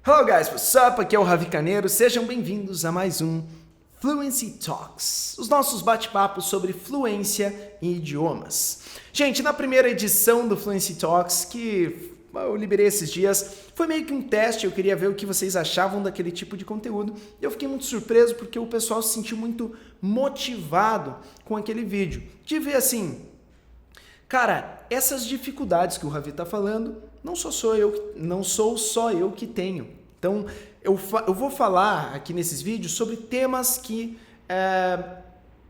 Hello guys, what's up? Aqui é o Ravi Carneiro, sejam bem-vindos a mais um Fluency Talks, os nossos bate-papos sobre fluência em idiomas. Gente, na primeira edição do Fluency Talks, que eu liberei esses dias, foi meio que um teste, eu queria ver o que vocês achavam daquele tipo de conteúdo. Eu fiquei muito surpreso porque o pessoal se sentiu muito motivado com aquele vídeo, de ver assim, cara, essas dificuldades que o Ravi está falando, não sou só eu que tenho. Então, eu vou falar aqui nesses vídeos sobre temas que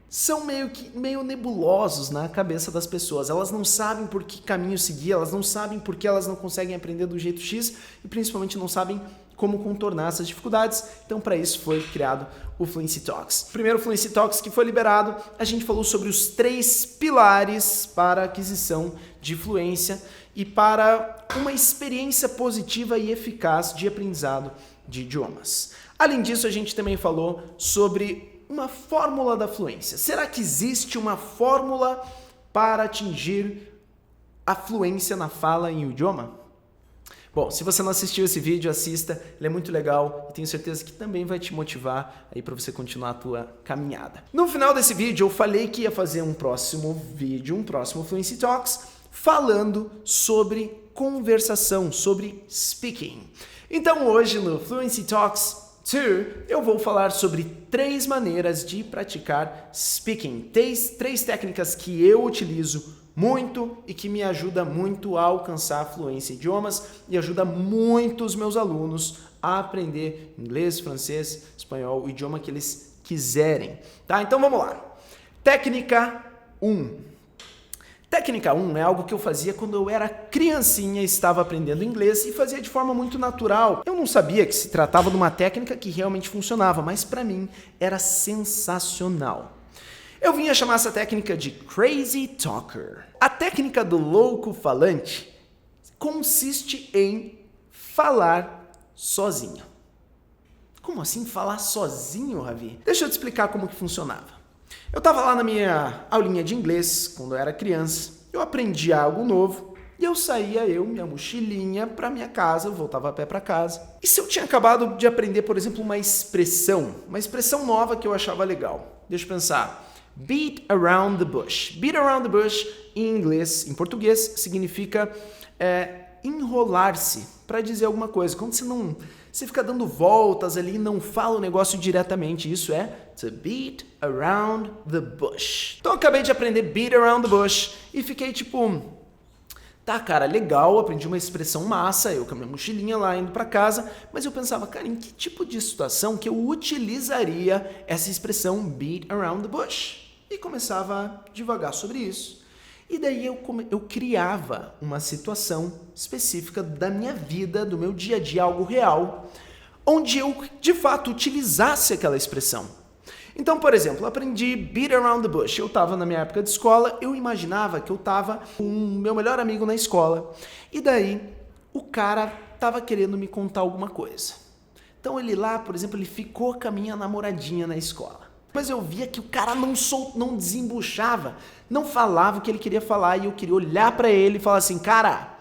são meio nebulosos na cabeça das pessoas. Elas não sabem por que caminho seguir, elas não sabem por que elas não conseguem aprender do jeito X e principalmente não sabem como contornar essas dificuldades. Então, para isso foi criado o Fluency Talks. O primeiro Fluency Talks que foi liberado, a gente falou sobre os 3 pilares para a aquisição de fluência e para uma experiência positiva e eficaz de aprendizado de idiomas. Além disso, a gente também falou sobre uma fórmula da fluência. Será que existe uma fórmula para atingir a fluência na fala em um idioma? Bom, se você não assistiu esse vídeo, assista, ele é muito legal e tenho certeza que também vai te motivar aí para você continuar a tua caminhada. No final desse vídeo eu falei que ia fazer um próximo vídeo, um próximo Fluency Talks, falando sobre conversação, sobre speaking. Então hoje no Fluency Talks 2 eu vou falar sobre 3 maneiras de praticar speaking, 3 técnicas que eu utilizo muito e que me ajuda muito a alcançar a fluência em idiomas e ajuda muito os meus alunos a aprender inglês, francês, espanhol, o idioma que eles quiserem, tá? Então vamos lá. Técnica 1. Técnica 1 é algo que eu fazia quando eu era criancinha e estava aprendendo inglês e fazia de forma muito natural. Eu não sabia que se tratava de uma técnica que realmente funcionava, mas para mim era sensacional. Eu vinha chamar essa técnica de Crazy Talker. A técnica do louco falante consiste em falar sozinho. Como assim falar sozinho, Ravi? Deixa eu te explicar como que funcionava. Eu estava lá na minha aulinha de inglês, quando eu era criança, eu aprendia algo novo e eu saía, minha mochilinha, para minha casa, eu voltava a pé para casa. E se eu tinha acabado de aprender, por exemplo, uma expressão nova que eu achava legal? Deixa eu pensar. Beat around the bush. Beat around the bush em inglês, em português, significa enrolar-se para dizer alguma coisa. Quando você fica dando voltas ali e não fala o negócio diretamente, isso é to beat around the bush. Então eu acabei de aprender beat around the bush e fiquei tipo, tá, cara, legal, aprendi uma expressão massa, eu com a minha mochilinha lá indo para casa, mas eu pensava, cara, em que tipo de situação que eu utilizaria essa expressão beat around the bush? E começava a divagar sobre isso. E daí eu criava uma situação específica da minha vida, do meu dia a dia, algo real, onde eu, de fato, utilizasse aquela expressão. Então, por exemplo, eu aprendi beat around the bush. Eu estava na minha época de escola, eu imaginava que eu estava com o meu melhor amigo na escola. E daí, o cara estava querendo me contar alguma coisa. Então, ele lá, por exemplo, ele ficou com a minha namoradinha na escola. Mas eu via que o cara não desembuchava, não falava o que ele queria falar e eu queria olhar pra ele e falar assim, cara,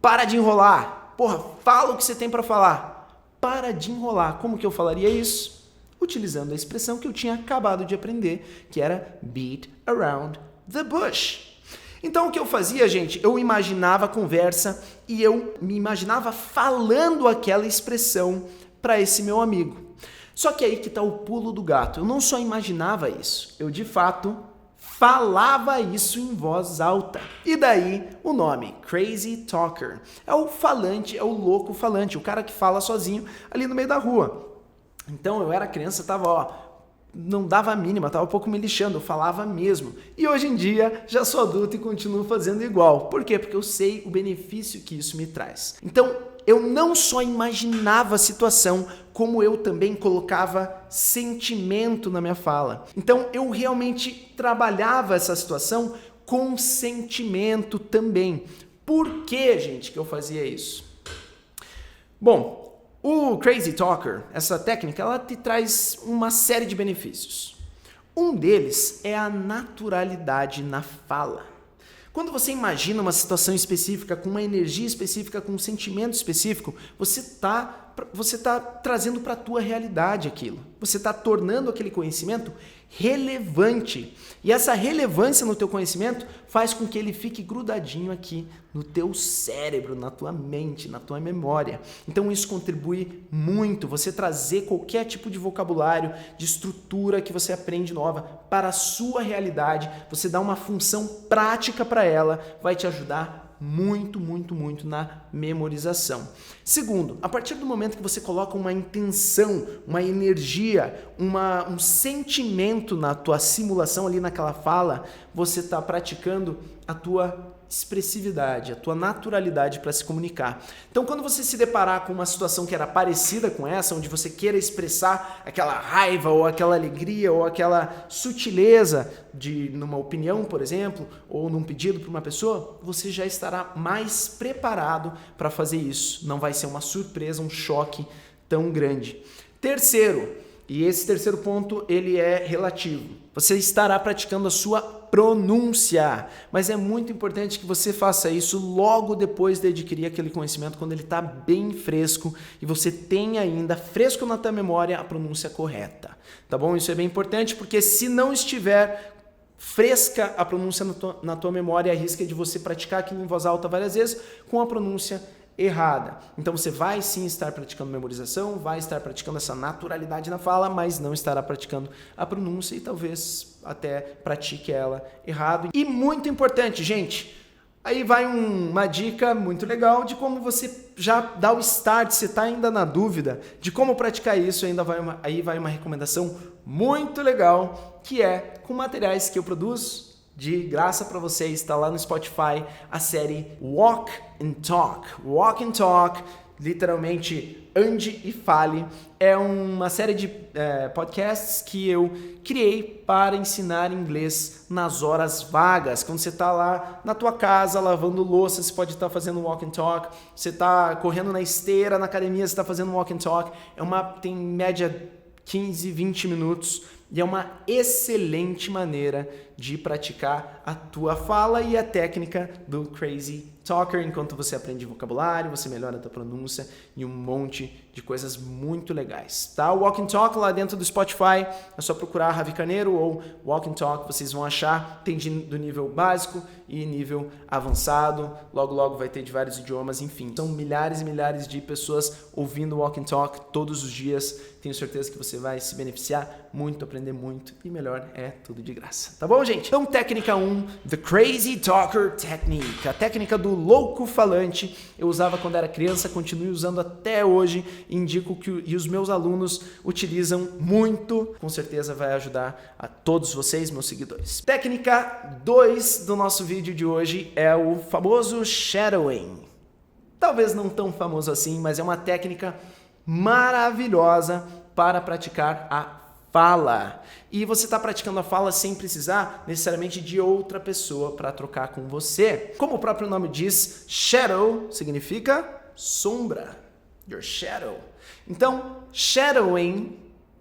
para de enrolar, porra, fala o que você tem pra falar, para de enrolar. Como que eu falaria isso? Utilizando a expressão que eu tinha acabado de aprender, que era beat around the bush. Então o que eu fazia, gente, eu imaginava a conversa e eu me imaginava falando aquela expressão para esse meu amigo. Só que aí que está o pulo do gato. Eu não só imaginava isso, eu de fato falava isso em voz alta. E daí o nome, Crazy Talker. É o falante, é o louco falante, o cara que fala sozinho ali no meio da rua. Então eu era criança, não dava a mínima, tava um pouco me lixando, eu falava mesmo. E hoje em dia já sou adulto e continuo fazendo igual. Por quê? Porque eu sei o benefício que isso me traz. Então eu não só imaginava a situação, como eu também colocava sentimento na minha fala. Então eu realmente trabalhava essa situação com sentimento também. Por que, gente, que eu fazia isso? Bom, o Crazy Talker, essa técnica, ela te traz uma série de benefícios. Um deles é a naturalidade na fala. Quando você imagina uma situação específica, com uma energia específica, com um sentimento específico, você está você tá trazendo para a tua realidade aquilo. Você está tornando aquele conhecimento relevante. E essa relevância no teu conhecimento faz com que ele fique grudadinho aqui no teu cérebro, na tua mente, na tua memória. Então isso contribui muito, você trazer qualquer tipo de vocabulário, de estrutura que você aprende nova para a sua realidade, você dá uma função prática para ela, vai te ajudar muito, muito, muito na memorização. Segundo, a partir do momento que você coloca uma intenção, uma energia, um sentimento na tua simulação ali naquela fala, você está praticando a tua expressividade, a tua naturalidade para se comunicar. Então, quando você se deparar com uma situação que era parecida com essa, onde você queira expressar aquela raiva ou aquela alegria ou aquela sutileza numa opinião, por exemplo, ou num pedido para uma pessoa, você já estará mais preparado para fazer isso. Não vai ser uma surpresa, um choque tão grande. Terceiro, e esse terceiro ponto, ele é relativo. Você estará praticando a sua pronúncia, mas é muito importante que você faça isso logo depois de adquirir aquele conhecimento, quando ele está bem fresco e você tem ainda fresco na tua memória a pronúncia correta, tá bom? Isso é bem importante, porque se não estiver fresca a pronúncia na tua memória, arrisca de você praticar aquilo em voz alta várias vezes com a pronúncia errada. Então você vai sim estar praticando memorização, vai estar praticando essa naturalidade na fala, mas não estará praticando a pronúncia e talvez até pratique ela errado. E muito importante, gente, aí vai uma dica muito legal de como você já dá o start, se está ainda na dúvida de como praticar isso, aí vai uma recomendação muito legal, que é com materiais que eu produzo de graça para vocês, está lá no Spotify, a série Walk and Talk. Walk and Talk, literalmente ande e fale, é uma série de podcasts que eu criei para ensinar inglês nas horas vagas. Quando você está lá na tua casa lavando louça, você pode estar fazendo Walk and Talk. Você está correndo na esteira, na academia, você está fazendo Walk and Talk. Tem em média 15, 20 minutos. E é uma excelente maneira de praticar a tua fala e a técnica do Crazy Talker, enquanto você aprende vocabulário, você melhora a tua pronúncia e um monte de coisas muito legais, tá? O Walk and Talk lá dentro do Spotify, é só procurar Ravi Carneiro ou Walk and Talk, vocês vão achar, tem do nível básico e nível avançado, logo logo vai ter de vários idiomas, enfim. São milhares e milhares de pessoas ouvindo o Walk and Talk todos os dias, tenho certeza que você vai se beneficiar muito, aprender muito e melhor, é tudo de graça, tá bom, gente? Então, técnica 1, The Crazy Talker Technique, a técnica do louco falante, eu usava quando era criança, continuo usando até hoje, indico e os meus alunos utilizam muito, com certeza vai ajudar a todos vocês, meus seguidores. Técnica 2 do nosso vídeo de hoje é o famoso shadowing. Talvez não tão famoso assim, mas é uma técnica maravilhosa para praticar a fala. E você está praticando a fala sem precisar necessariamente de outra pessoa para trocar com você. Como o próprio nome diz, shadow significa sombra. Your shadow. Então, shadowing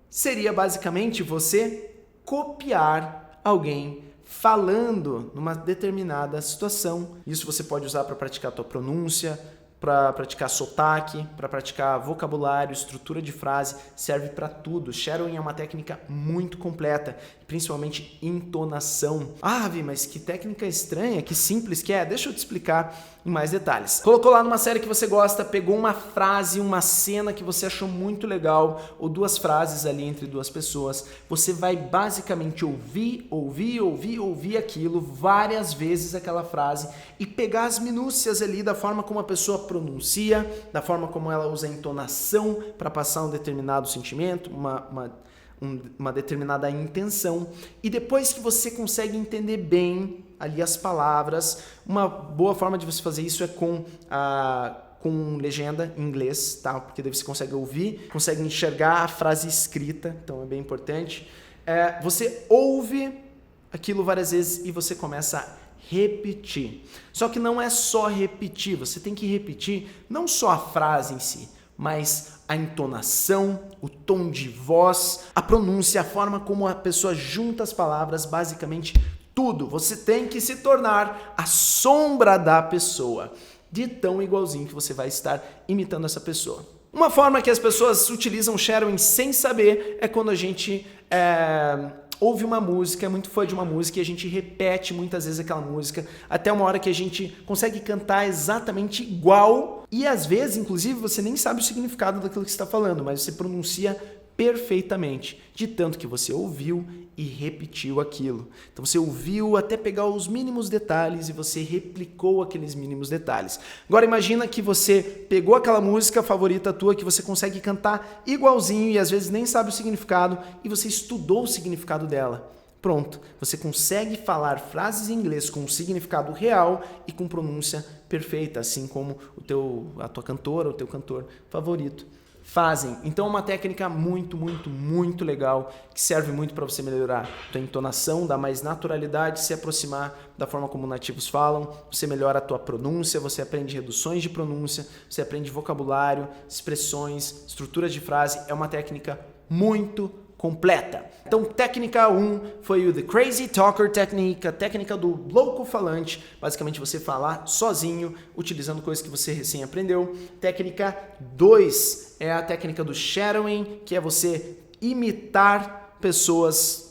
seria basicamente você copiar alguém falando numa determinada situação. Isso você pode usar para praticar a tua pronúncia, para praticar sotaque, para praticar vocabulário, estrutura de frase, serve para tudo. Shadowing é uma técnica muito completa, principalmente entonação. Ah, Ravi, mas que técnica estranha, que simples que é. Deixa eu te explicar em mais detalhes. Colocou lá numa série que você gosta, pegou uma frase, uma cena que você achou muito legal, ou duas frases ali entre duas pessoas, você vai basicamente ouvir aquilo várias vezes, aquela frase, e pegar as minúcias ali da forma como a pessoa pronuncia, da forma como ela usa a entonação para passar um determinado sentimento, uma determinada intenção, e depois que você consegue entender bem ali as palavras, uma boa forma de você fazer isso é com legenda em inglês, tá? Porque daí você consegue ouvir, consegue enxergar a frase escrita, então é bem importante. Você ouve aquilo várias vezes e você começa a repetir. Só que não é só repetir, você tem que repetir não só a frase em si, mas a entonação, o tom de voz, a pronúncia, a forma como a pessoa junta as palavras, basicamente tudo. Você tem que se tornar a sombra da pessoa, de tão igualzinho que você vai estar imitando essa pessoa. Uma forma que as pessoas utilizam shadowing sem saber é quando a gente ouve uma música, é muito fã de uma música e a gente repete muitas vezes aquela música até uma hora que a gente consegue cantar exatamente igual e às vezes, inclusive, você nem sabe o significado daquilo que você está falando, mas você pronuncia perfeitamente, de tanto que você ouviu e repetiu aquilo. Então você ouviu até pegar os mínimos detalhes e você replicou aqueles mínimos detalhes. Agora imagina que você pegou aquela música favorita tua que você consegue cantar igualzinho e às vezes nem sabe o significado e você estudou o significado dela. Pronto, você consegue falar frases em inglês com um significado real e com pronúncia perfeita, assim como a tua cantora, o teu cantor favorito fazem. Então é uma técnica muito, muito, muito legal que serve muito para você melhorar a tua entonação, dar mais naturalidade, se aproximar da forma como nativos falam, você melhora a tua pronúncia, você aprende reduções de pronúncia, você aprende vocabulário, expressões, estruturas de frase. É uma técnica muito completa. Então, técnica 1 foi o The Crazy Talker Technique, a técnica do louco falante. Basicamente, você falar sozinho, utilizando coisas que você recém aprendeu. Técnica 2 é a técnica do shadowing, que é você imitar pessoas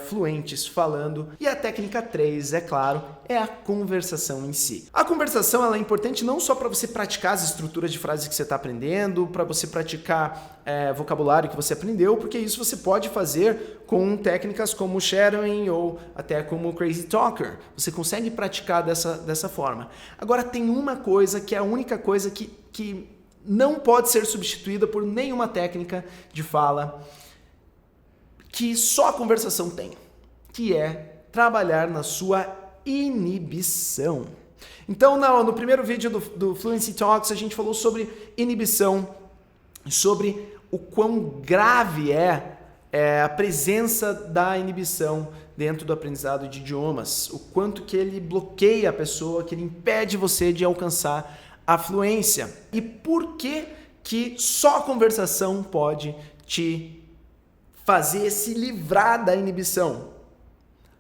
fluentes falando. E a técnica 3, é claro, é a conversação em si. A conversação ela é importante não só para você praticar as estruturas de frases que você está aprendendo, para você praticar vocabulário que você aprendeu, porque isso você pode fazer com técnicas como o shadowing ou até como o Crazy Talker. Você consegue praticar dessa forma. Agora tem uma coisa que é a única coisa que não pode ser substituída por nenhuma técnica de fala que só a conversação tem, que é trabalhar na sua inibição. Então, no primeiro vídeo do Fluency Talks, a gente falou sobre inibição, sobre o quão grave é a presença da inibição dentro do aprendizado de idiomas, o quanto que ele bloqueia a pessoa, que ele impede você de alcançar a fluência. E por que só a conversação pode te fazer se livrar da inibição?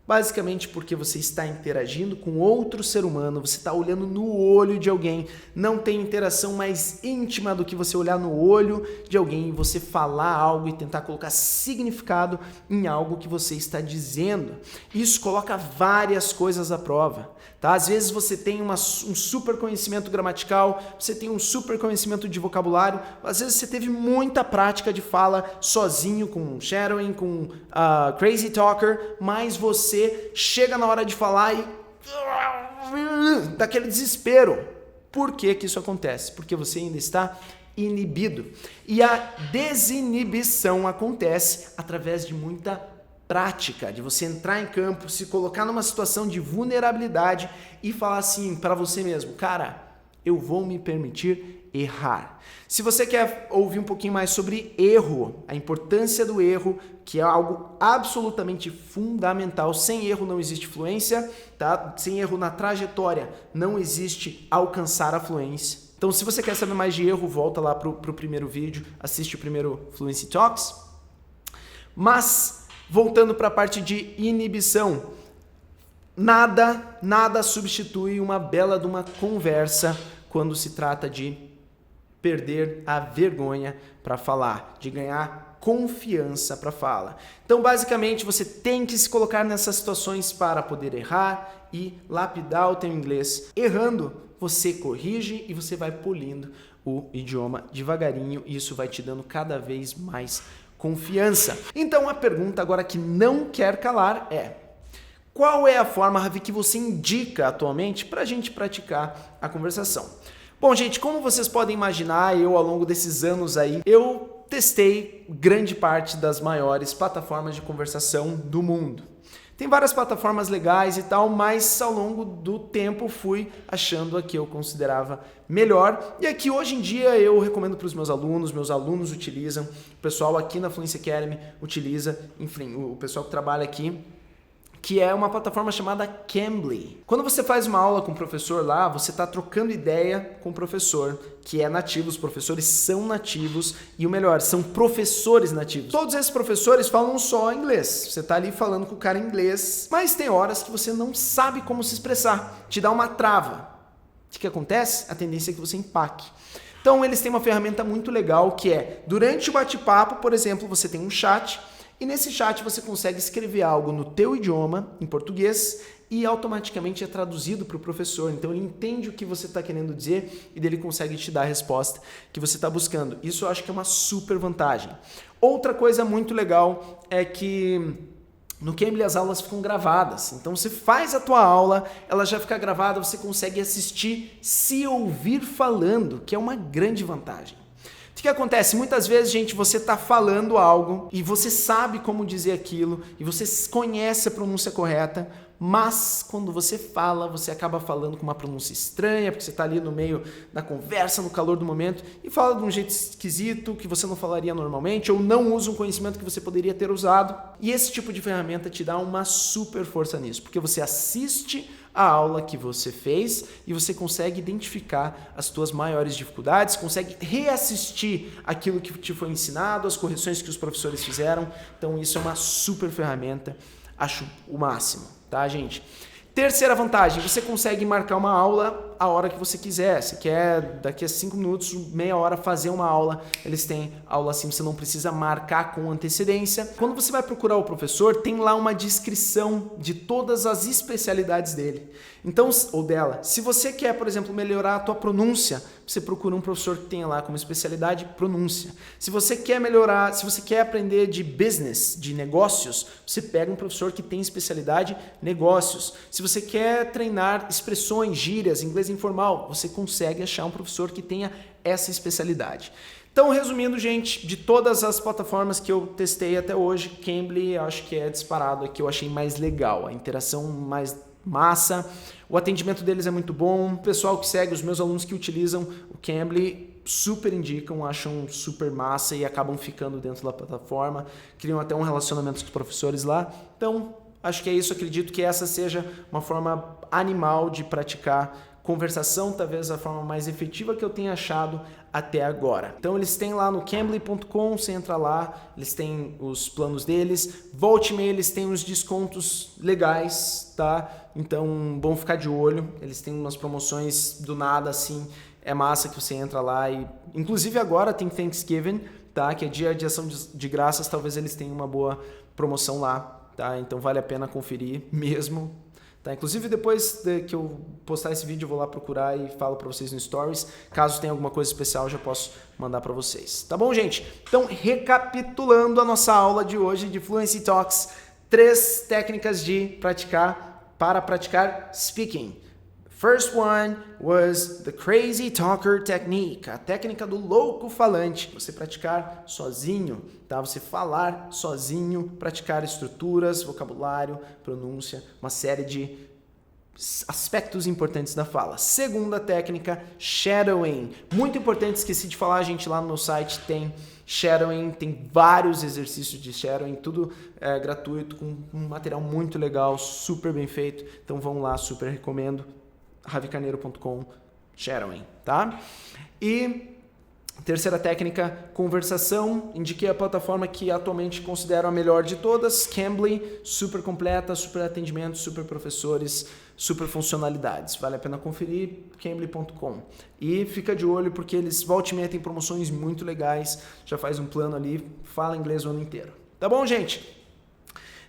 Basicamente porque você está interagindo com outro ser humano, você está olhando no olho de alguém, não tem interação mais íntima do que você olhar no olho de alguém e você falar algo e tentar colocar significado em algo que você está dizendo. Isso coloca várias coisas à prova, tá? Às vezes você tem um super conhecimento gramatical, você tem um super conhecimento de vocabulário, às vezes você teve muita prática de fala sozinho, com shadowing, com Crazy Talker, mas você chega na hora de falar e dá aquele desespero. Por que isso acontece? Porque você ainda está inibido. E a desinibição acontece através de muita prática, de você entrar em campo, se colocar numa situação de vulnerabilidade e falar assim para você mesmo: cara, eu vou me permitir errar. Se você quer ouvir um pouquinho mais sobre erro, a importância do erro, que é algo absolutamente fundamental, sem erro não existe fluência, tá? Sem erro na trajetória não existe alcançar a fluência. Então, se você quer saber mais de erro, volta lá pro primeiro vídeo, assiste o primeiro Fluency Talks. Mas, voltando para a parte de inibição, nada substitui uma bela de uma conversa quando se trata de perder a vergonha para falar, de ganhar confiança para fala. Então, basicamente, você tem que se colocar nessas situações para poder errar e lapidar o teu inglês. Errando, você corrige e você vai polindo o idioma devagarinho e isso vai te dando cada vez mais confiança. Então, a pergunta agora que não quer calar é: qual é a forma, Ravi, que você indica atualmente para a gente praticar a conversação? Bom, gente, como vocês podem imaginar, eu ao longo desses anos aí, eu testei grande parte das maiores plataformas de conversação do mundo. Tem várias plataformas legais e tal, mas ao longo do tempo fui achando a que eu considerava melhor. E aqui hoje em dia eu recomendo para os meus alunos utilizam, o pessoal aqui na Fluency Academy utiliza, enfim, o pessoal que trabalha aqui, que é uma plataforma chamada Cambly. Quando você faz uma aula com o professor lá, você está trocando ideia com o professor, que é nativo, os professores são nativos e o melhor, são professores nativos. Todos esses professores falam só inglês, você está ali falando com o cara em inglês, mas tem horas que você não sabe como se expressar, te dá uma trava. O que acontece? A tendência é que você empaque. Então eles têm uma ferramenta muito legal que é, durante o bate-papo, por exemplo, você tem um chat e nesse chat você consegue escrever algo no teu idioma, em português, e automaticamente é traduzido para o professor. Então ele entende o que você está querendo dizer e ele consegue te dar a resposta que você está buscando. Isso eu acho que é uma super vantagem. Outra coisa muito legal é que no Cambly as aulas ficam gravadas. Então você faz a tua aula, ela já fica gravada, você consegue assistir, se ouvir falando, que é uma grande vantagem. O que acontece? Muitas vezes, gente, você está falando algo e você sabe como dizer aquilo e você conhece a pronúncia correta, mas quando você fala, você acaba falando com uma pronúncia estranha, porque você está ali no meio da conversa, no calor do momento, e fala de um jeito esquisito, que você não falaria normalmente, ou não usa um conhecimento que você poderia ter usado. E esse tipo de ferramenta te dá uma super força nisso, porque você assiste a aula que você fez e você consegue identificar as tuas maiores dificuldades, consegue reassistir aquilo que te foi ensinado, as correções que os professores fizeram. Então isso é uma super ferramenta, acho o máximo, tá, gente? Terceira vantagem, você consegue marcar uma aula a hora que você quiser. Se quer daqui a 5 minutos, meia hora fazer uma aula, eles têm aula assim, você não precisa marcar com antecedência. Quando você vai procurar o professor, tem lá uma descrição de todas as especialidades dele. Então, ou dela. Se você quer, por exemplo, melhorar a tua pronúncia, você procura um professor que tenha lá como especialidade pronúncia. Se você quer melhorar, se você quer aprender de business, de negócios, você pega um professor que tem especialidade negócios. Se você quer treinar expressões, gírias, inglês informal, você consegue achar um professor que tenha essa especialidade. Então, resumindo, gente, de todas as plataformas que eu testei até hoje, Cambly acho que é disparado, é que eu achei mais legal, a interação mais massa, o atendimento deles é muito bom, o pessoal que segue, os meus alunos que utilizam o Cambly super indicam, acham super massa e acabam ficando dentro da plataforma, criam até um relacionamento com os professores lá. Então, acho que é isso, acredito que essa seja uma forma animal de praticar conversação, talvez a forma mais efetiva que eu tenha achado até agora. Então eles têm lá no cambly.com, você entra lá, eles têm os planos deles, volte e meia eles têm uns descontos legais, tá? Então, bom ficar de olho, eles têm umas promoções do nada assim, é massa que você entra lá e inclusive agora tem Thanksgiving, tá? Que é dia de ação de graças, talvez eles tenham uma boa promoção lá, tá? Então vale a pena conferir mesmo. Tá, inclusive depois que eu postar esse vídeo eu vou lá procurar e falo para vocês no Stories. Caso tenha alguma coisa especial eu já posso mandar para vocês. Tá bom, gente? Então, recapitulando a nossa aula de hoje de Fluency Talks, 3 técnicas para praticar speaking. First one was the crazy talker technique, a técnica do louco falante. Você praticar sozinho, tá? Você falar sozinho, praticar estruturas, vocabulário, pronúncia, uma série de aspectos importantes da fala. Segunda técnica, shadowing. Muito importante, esqueci de falar, gente, lá no meu site tem shadowing, tem vários exercícios de shadowing, tudo gratuito, com um material muito legal, super bem feito. Então vão lá, super recomendo. ravicaneiro.com, shadowing, tá? E terceira técnica, conversação. Indiquei a plataforma que atualmente considero a melhor de todas, Cambly, super completa, super atendimento, super professores, super funcionalidades. Vale a pena conferir, cambly.com. E fica de olho porque eles volta e meia têm promoções muito legais, já faz um plano ali, fala inglês o ano inteiro. Tá bom, gente?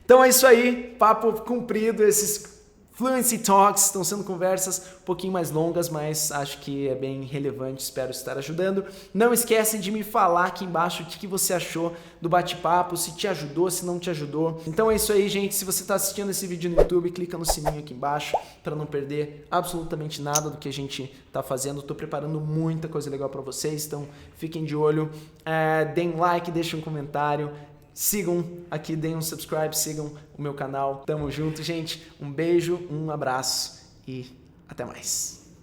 Então é isso aí, papo cumprido, esses Fluency Talks estão sendo conversas um pouquinho mais longas, mas acho que é bem relevante, espero estar ajudando. Não esquece de me falar aqui embaixo o que você achou do bate-papo, se te ajudou, se não te ajudou. Então é isso aí, gente. Se você está assistindo esse vídeo no YouTube, clica no sininho aqui embaixo para não perder absolutamente nada do que a gente está fazendo. Estou preparando muita coisa legal para vocês, então fiquem de olho. Deem like, deixem um comentário. Sigam aqui, deem um subscribe, sigam o meu canal. Tamo junto, gente. Um beijo, um abraço e até mais.